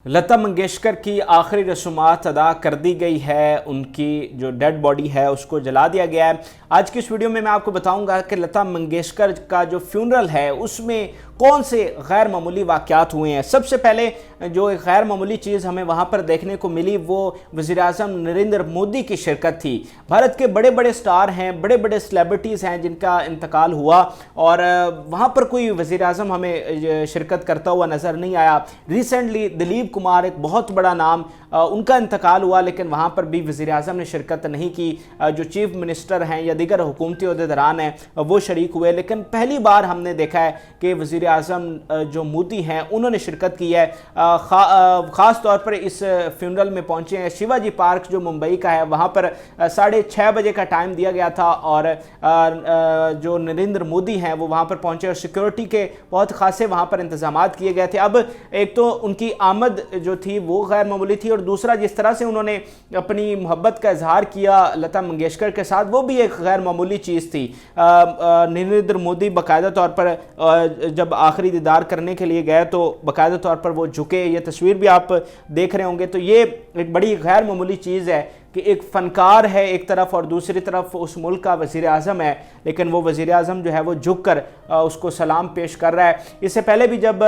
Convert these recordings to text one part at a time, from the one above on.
लता मंगेशकर की आखिरी रसूमात अदा कर दी गई है। उनकी जो डेड बॉडी है उसको जला दिया गया है। आज की इस वीडियो में मैं आपको बताऊंगा कि लता मंगेशकर का जो फ्यूनरल है उसमें कौन से गैर मामूली वाक़यात हुए हैं। सबसे पहले जो एक गैर मामूली चीज़ हमें वहाँ पर देखने को मिली वो वज़ीर-ए-आज़म नरेंद्र मोदी की शिरकत थी। भारत के बड़े बड़े स्टार हैं, बड़े बड़े सेलिब्रिटीज़ हैं जिनका इंतकाल हुआ और वहाँ पर कोई वज़ीर-ए-आज़म हमें शिरकत करता हुआ नज़र नहीं आया। रिसेंटली दिलीप कुमार एक बहुत बड़ा नाम, उनका इंतकाल हुआ लेकिन वहाँ पर भी वज़ीर-ए-आज़म ने शिरकत नहीं की। जो चीफ मिनिस्टर हैं या दीगर हुकूमती ओहदेदारान हैं वो शरीक हुए, लेकिन पहली बार हमने देखा है कि वज़ीर-ए-आज़म जो मोदी हैं उन्होंने शिरकत की है। ख़ास तौर पर इस फ्यूनरल में पहुँचे हैं। शिवाजी पार्क जो मुंबई का है वहाँ पर 6:30 बजे का टाइम दिया गया था और जो नरेंद्र मोदी हैं वो वहाँ पर पहुँचे और सिक्योरिटी के बहुत खासे वहाँ पर इंतजामात किए गए थे। अब एक तो उनकी आमद जो थी वो गैर मामूली थी और दूसरा जिस तरह से उन्होंने अपनी मोहब्बत का इजहार किया लता मंगेशकर के साथ वो भी एक गैर मामूली चीज़ थी। नरेंद्र मोदी बाकायदा तौर पर जब आखिरी दीदार करने के लिए गए तो बाकायदा तौर पर वो झुके। ये तस्वीर भी आप देख रहे होंगे। तो ये एक बड़ी गैर मामूली चीज़ है कि एक फ़नकार है एक तरफ और दूसरी तरफ उस मुल्क का वज़ीर-ए-आज़म है, लेकिन वो वज़ीर-ए-आज़म जो है वो झुक कर उसको सलाम पेश कर रहा है। इससे पहले भी जब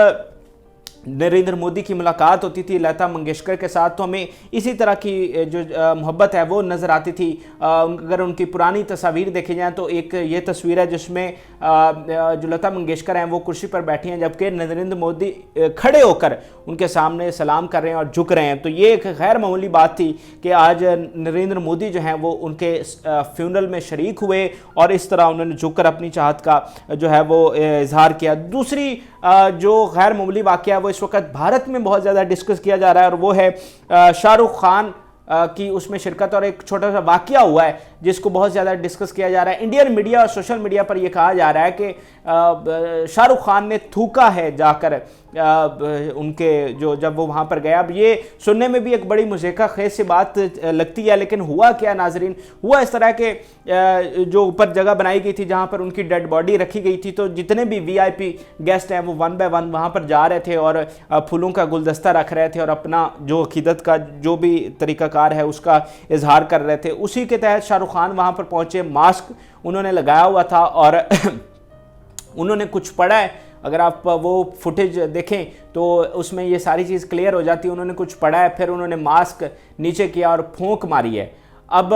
नरेंद्र मोदी की मुलाकात होती थी लता मंगेशकर के साथ तो हमें इसी तरह की जो मोहब्बत है वो नज़र आती थी। अगर उनकी पुरानी तस्वीर देखी जाए तो एक ये तस्वीर है जिसमें जो लता मंगेशकर हैं वो कुर्सी पर बैठी हैं जबकि नरेंद्र मोदी खड़े होकर उनके सामने सलाम कर रहे हैं और झुक रहे हैं। तो ये एक गैर मामूली बात थी कि आज नरेंद्र मोदी जो हैं वो उनके फ्यूनरल में शरीक हुए और इस तरह उन्होंने झुककर अपनी चाहत का जो है वो इजहार किया। दूसरी जो गैर मामूली वाक़या वो इस वक्त भारत में बहुत ज़्यादा डिस्कस किया जा रहा है और वो है शाहरुख खान की उसमें शिरकत और एक छोटा सा वाक़या हुआ है जिसको बहुत ज़्यादा डिस्कस किया जा रहा है। इंडियन मीडिया और सोशल मीडिया पर यह कहा जा रहा है कि शाहरुख खान ने थूका है जाकर उनके जो जब वो वहाँ पर गया। अब ये सुनने में भी एक बड़ी मुज़ेका खेज सी बात लगती है, लेकिन हुआ क्या नाजरीन, हुआ इस तरह के जो ऊपर जगह बनाई गई थी जहाँ पर उनकी डेड बॉडी रखी गई थी तो जितने भी वीआईपी गेस्ट हैं वो 1 बाय 1 वहाँ पर जा रहे थे और फूलों का गुलदस्ता रख रहे थे और अपना जो अकीदत का जो भी तरीक़ाकार है उसका इजहार कर रहे थे। उसी के तहत शाहरुख खान वहाँ पर पहुँचे, मास्क उन्होंने लगाया हुआ था और उन्होंने कुछ पढ़ा है। अगर आप वो फुटेज देखें तो उसमें ये सारी चीज़ क्लियर हो जाती है। उन्होंने कुछ पढ़ा है, फिर उन्होंने मास्क नीचे किया और फूंक मारी है। अब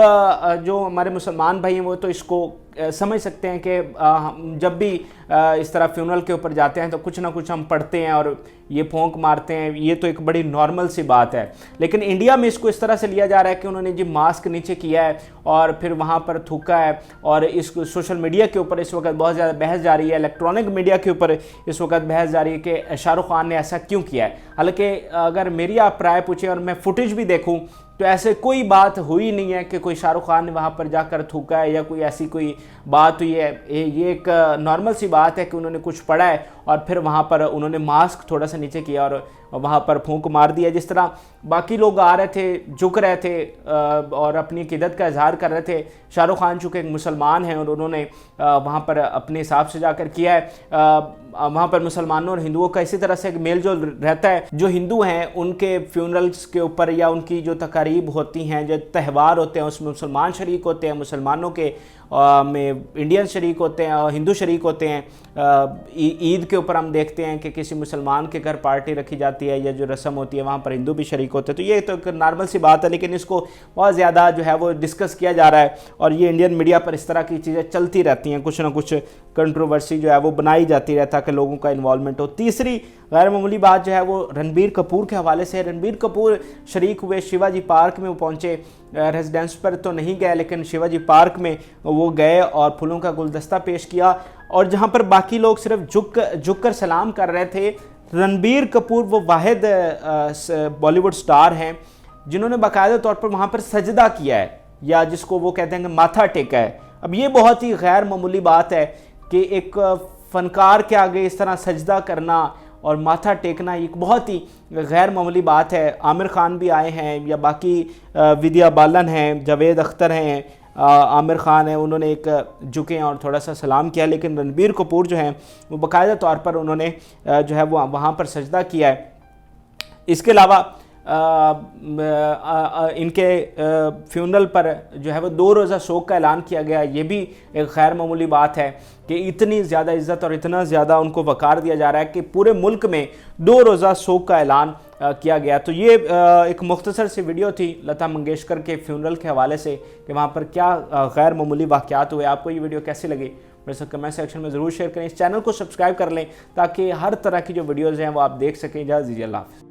जो हमारे मुसलमान भाई हैं वो तो इसको समझ सकते हैं कि जब भी इस तरह फ्यूनरल के ऊपर जाते हैं तो कुछ ना कुछ हम पढ़ते हैं और ये फूंक मारते हैं, ये तो एक बड़ी नॉर्मल सी बात है। लेकिन इंडिया में इसको इस तरह से लिया जा रहा है कि उन्होंने जी मास्क नीचे किया है और फिर वहाँ पर थूका है और इस सोशल मीडिया के ऊपर इस वक्त बहुत ज़्यादा बहस जारी है, इलेक्ट्रॉनिक मीडिया के ऊपर इस वक्त बहस जारी है कि शाहरुख खान ने ऐसा क्यों किया है। हालांकि अगर मेरी आप राय पूछें और मैं फुटेज भी देखूँ तो ऐसे कोई बात हुई नहीं है कि कोई शाहरुख खान ने वहाँ पर जाकर थूका है या कोई ऐसी कोई बात हुई है। ये एक नॉर्मल सी बात है कि उन्होंने कुछ पढ़ा है और फिर वहाँ पर उन्होंने मास्क थोड़ा सा नीचे किया और वहाँ पर फूंक मार दिया। जिस तरह बाकी लोग आ रहे थे, झुक रहे थे और अपनी अक़ीदत का इजहार कर रहे थे, शाहरुख खान चूँकि एक मुसलमान हैं और उन्होंने वहाँ पर अपने हिसाब से जाकर किया है। वहाँ पर मुसलमानों और हिंदुओं का इसी तरह से एक मेल जोल रहता है। जो हिंदू हैं उनके फ्यूनरल्स के ऊपर या उनकी जो तकारीब होती हैं, जो त्यौहार होते हैं उसमें मुसलमान शरीक होते हैं, मुसलमानों के में इंडियन शरीक होते हैं और हिंदू शरीक होते हैं। ईद के ऊपर हम देखते हैं कि किसी मुसलमान के घर पार्टी रखी जाती है या जो रस्म होती है वहाँ पर हिंदू भी शरीक होते हैं। तो ये तो एक नॉर्मल सी बात है, लेकिन इसको बहुत ज़्यादा जो है वो डिस्कस किया जा रहा है और ये इंडियन मीडिया पर इस तरह की चीज़ें चलती रहती हैं। कुछ ना कुछ कंट्रोवर्सी जो है वो बनाई जाती है ताकि लोगों का इन्वॉल्वमेंट हो। तीसरी गैर मामूली बात जो है वो रणबीर कपूर के हवाले से है। रणबीर कपूर शरीक हुए, शिवाजी पार्क में वो पहुँचे, रेजिडेंस पर तो नहीं गए लेकिन शिवाजी पार्क में वो गए और फूलों का गुलदस्ता पेश किया और जहाँ पर बाकी लोग सिर्फ झुक कर सलाम कर रहे थे, रणबीर कपूर वो वाहिद बॉलीवुड स्टार हैं जिन्होंने बाकायदा तौर पर वहाँ पर सजदा किया है या जिसको वो कहते हैं कि माथा टेका है। अब ये बहुत ही गैर मामूली बात है कि एक फ़नकार के आगे इस तरह सजदा करना और माथा टेकना एक बहुत ही गैर मामूली बात है। आमिर खान भी आए हैं या बाकी विद्या बालन हैं, जावेद अख्तर हैं, आमिर खान है, उन्होंने एक झुके और थोड़ा सा सलाम किया। लेकिन रणबीर कपूर जो हैं वो बाकायदा तौर पर उन्होंने जो है वो वहाँ पर सजदा किया है। इसके अलावा इनके फ्यूनरल पर जो है वो 2 रोज़ा शोक का ऐलान किया गया। ये भी एक गैर मामूली बात है कि इतनी ज़्यादा इज़्ज़त और इतना ज़्यादा उनको वक़ार दिया जा रहा है कि पूरे मुल्क में 2 रोज़ा शोक का ऐलान किया गया। तो ये एक मुख्तसर सी वीडियो थी लता मंगेशकर के फ्यूनरल के हवाले से कि वहाँ पर क्या गैर मामूली वाक़यात हुए। आपको ये वीडियो कैसी लगी मेरे साथ कमेंट सेक्शन में ज़रूर शेयर करें। इस चैनल को सब्सक्राइब कर लें ताकि हर तरह की जो वीडियोज़ हैं वो आप देख सकें। इजाज़त दीजिए, अल्लाह हाफ़िज़।